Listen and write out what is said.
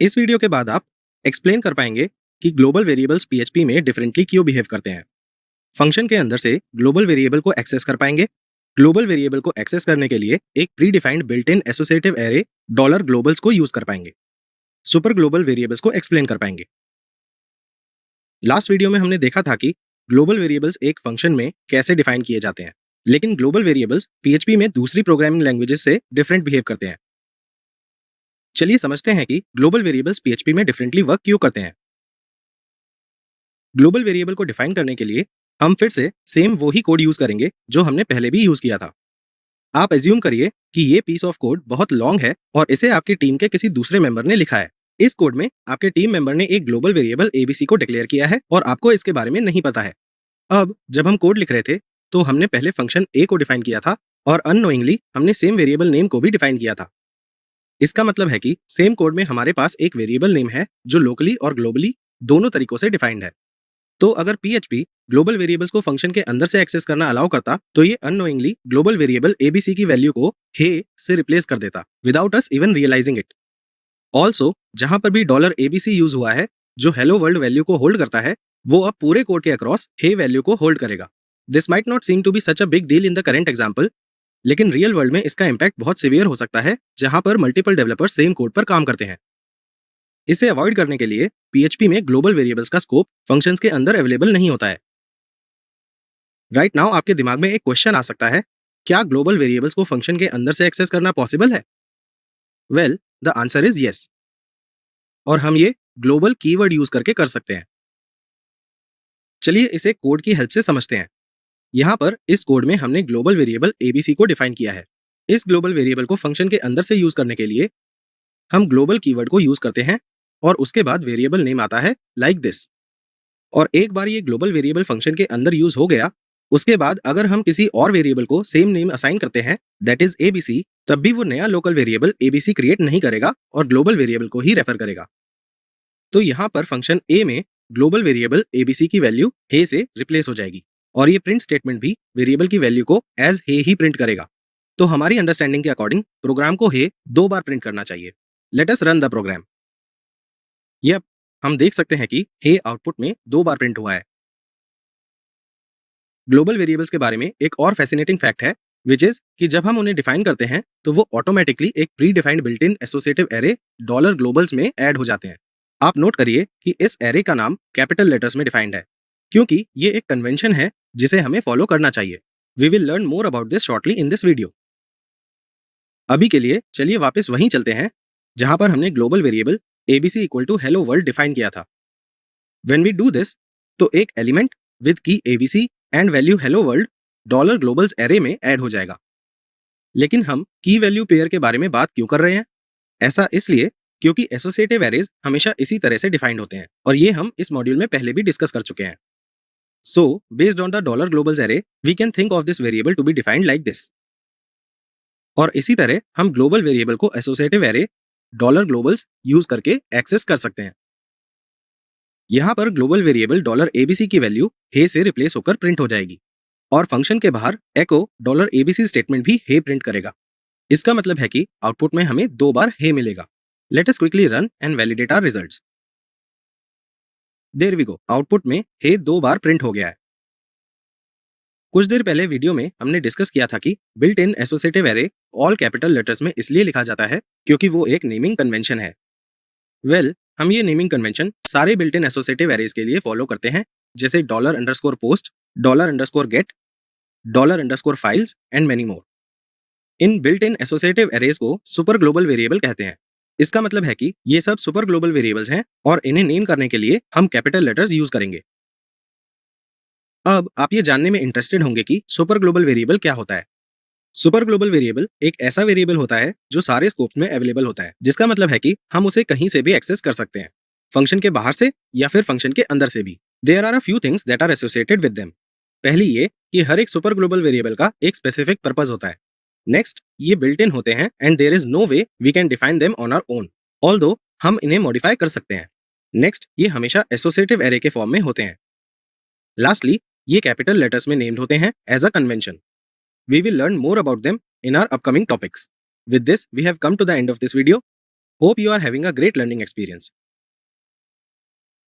इस वीडियो के बाद आप एक्सप्लेन कर पाएंगे कि ग्लोबल वेरिएबल्स पीएचपी में डिफरेंटली क्यों बिहेव करते हैं। फंक्शन के अंदर से ग्लोबल वेरिएबल को एक्सेस कर पाएंगे। ग्लोबल वेरिएबल को एक्सेस करने के लिए एक pre defined built in associative array dollar Global's को यूज कर पाएंगे। सुपर ग्लोबल वेरिएबल्स को एक्सप्लेन कर पाएंगे। लास्ट वीडियो में हमने देखा था कि ग्लोबल वेरिएबल्स एक फंक्शन में कैसे डिफाइन किए जाते हैं, लेकिन ग्लोबल वेरिएबल्स पीएचपी में दूसरी प्रोग्रामिंग लैंग्वेजेस से डिफरेंट बिहेव करते हैं। चलिए समझते हैं कि ग्लोबल वेरिएबल्स पीएचपी में डिफरेंटली वर्क क्यों करते हैं। ग्लोबल वेरिएबल को डिफाइन करने के लिए हम फिर से सेम वही कोड यूज करेंगे जो हमने पहले भी यूज किया था। आप एज्यूम करिए कि ये पीस ऑफ कोड बहुत लॉन्ग है और इसे आपकी टीम के किसी दूसरे मेंबर ने लिखा है। इस कोड में आपके टीम मेंबर ने एक ग्लोबल वेरिएबल एबीसी को डिक्लेयर किया है और आपको इसके बारे में नहीं पता है। अब जब हम कोड लिख रहे थे तो हमने पहले फंक्शन ए को डिफाइन किया था और अननोइंगली हमने सेम वेरिएबल नेम को भी डिफाइन किया था। इसका मतलब है कि सेम कोड में हमारे पास एक वेरिएबल नेम है जो लोकली और ग्लोबली दोनों तरीकों से डिफाइंड है। तो अगर PHP ग्लोबल वेरिएबल्स को फंक्शन के अंदर से एक्सेस करना अलाउ करता तो ये अननोइंगली ग्लोबल वेरिएबल एबीसी की वैल्यू को हे से रिप्लेस कर देता without us even realizing it. Also जहां पर भी $abc यूज हुआ है जो हेलो वर्ल्ड वैल्यू को होल्ड करता है, वो अब पूरे कोड के अक्रॉस हे वैल्यू को होल्ड करेगा। This might not seem to be such a big deal in the current example, लेकिन रियल वर्ल्ड में इसका इम्पैक्ट बहुत सिवियर हो सकता है जहां पर मल्टीपल डेवलपर्स सेम कोड पर काम करते हैं। इसे अवॉइड करने के लिए PHP में ग्लोबल वेरिएबल्स का स्कोप फंक्शंस के अंदर अवेलेबल नहीं होता है। राइट नाउ आपके दिमाग में एक क्वेश्चन आ सकता है, क्या ग्लोबल वेरिएबल्स को फंक्शन के अंदर से एक्सेस करना पॉसिबल है? Well, the answer is yes, और हम ये ग्लोबल कीवर्ड यूज करके कर सकते हैं। चलिए इसे कोड की हेल्प से समझते हैं। यहाँ पर इस कोड में हमने ग्लोबल वेरिएबल एबीसी को डिफाइन किया है। इस ग्लोबल वेरिएबल को फंक्शन के अंदर से यूज करने के लिए हम ग्लोबल कीवर्ड को यूज करते हैं और उसके बाद वेरिएबल नेम आता है लाइक दिस। और एक बार ये ग्लोबल वेरिएबल फंक्शन के अंदर यूज हो गया, उसके बाद अगर हम किसी और वेरिएबल को सेम नेम असाइन करते हैं दैट इज एबीसी, तब भी वो नया लोकल वेरिएबल एबीसी क्रिएट नहीं करेगा और ग्लोबल वेरिएबल को ही रेफर करेगा। तो यहाँ पर फंक्शन ए में ग्लोबल वेरिएबल एबीसी की वैल्यू हे से रिप्लेस हो जाएगी और ये प्रिंट स्टेटमेंट भी वेरिएबल की वैल्यू को एज हे ही प्रिंट करेगा। तो हमारी अंडरस्टैंडिंग के अकॉर्डिंग प्रोग्राम को हे 2 बार प्रिंट करना चाहिए। Let us run the program. Yup, हम देख सकते हैं कि हे आउटपुट में 2 बार प्रिंट हुआ है। ग्लोबल वेरिएबल्स के बारे में एक और फैसिनेटिंग फैक्ट है विच इज कि जब हम उन्हें डिफाइन करते हैं तो वो ऑटोमेटिकली एक pre defined built in associative array dollar Global's में ऐड हो जाते हैं। आप नोट करिए कि इस एरे का नाम कैपिटल लेटर्स में डिफाइंड है क्योंकि ये एक कन्वेंशन है जिसे हमें फॉलो करना चाहिए। We will learn more about this shortly in this video. अभी के लिए चलिए वापस वहीं चलते हैं जहां पर हमने global variable ABC equal to hello world define किया था। व्हेन वी डू दिस, तो एक element with key ABC and value hello world dollar globals array में ऐड हो जाएगा। लेकिन हम की वैल्यू पेयर के बारे में बात क्यों कर रहे हैं? ऐसा इसलिए क्योंकि एसोसिएटिव एरेज हमेशा इसी तरह से डिफाइंड होते हैं और ये हम इस मॉड्यूल में पहले भी डिस्कस कर चुके हैं। So based on the dollar globals array we can think of this variable to be defined like this. और इसी तरह हम ग्लोबल वेरिएबल को associative array dollar globals use करके एक्सेस कर सकते हैं। यहाँ पर ग्लोबल वेरिएबल डॉलर एबीसी की वैल्यू हे से रिप्लेस होकर प्रिंट हो जाएगी और फंक्शन के बाहर एको डॉलर एबीसी स्टेटमेंट भी हे प्रिंट करेगा। इसका मतलब है कि आउटपुट में हमें 2 बार हे मिलेगा। Let us quickly run and validate our results. There we go, output में हे 2 बार प्रिंट हो गया है। कुछ देर पहले वीडियो में हमने डिस्कस किया था कि built in associative array all capital letters में इसलिए लिखा जाता है क्योंकि वो एक नेमिंग कन्वेंशन है। वेल, हम ये नेमिंग कन्वेंशन सारे बिल्ट इन एसोसिएटिव एरेज के लिए फॉलो करते हैं, जैसे $_post, $_get, $_files and many more. In built in associative arrays को सुपर ग्लोबल वेरिएबल कहते हैं। इसका मतलब है कि ये सब सुपर ग्लोबल वेरिएबल्स हैं और इन्हें नेम करने के लिए हम कैपिटल लेटर्स यूज करेंगे। अब आप ये जानने में इंटरेस्टेड होंगे कि सुपर ग्लोबल वेरिएबल क्या होता है। सुपर ग्लोबल वेरिएबल एक ऐसा वेरिएबल होता है जो सारे स्कोप्स में अवेलेबल होता है, जिसका मतलब है कि हम उसे कहीं से भी एक्सेस कर सकते हैं, फंक्शन के बाहर से या फिर फंक्शन के अंदर से भी। There are a few things that are associated with them. पहली ये कि हर एक सुपर ग्लोबल वेरिएबल का एक स्पेसिफिक पर्पस होता है। नेक्स्ट, ये बिल्ट इन होते हैं and there is no way we can define them on our own, although हम इन्हें मॉडिफाई कर सकते हैं। नेक्स्ट, ये हमेशा एसोसिएटिव एरे के फॉर्म में होते हैं। लास्टली, ये कैपिटल लेटर्स में नेम्ड होते हैं as a convention. We will learn more about them in our upcoming topics. With this, we have come to the end of this video. Hope you are having a great learning experience.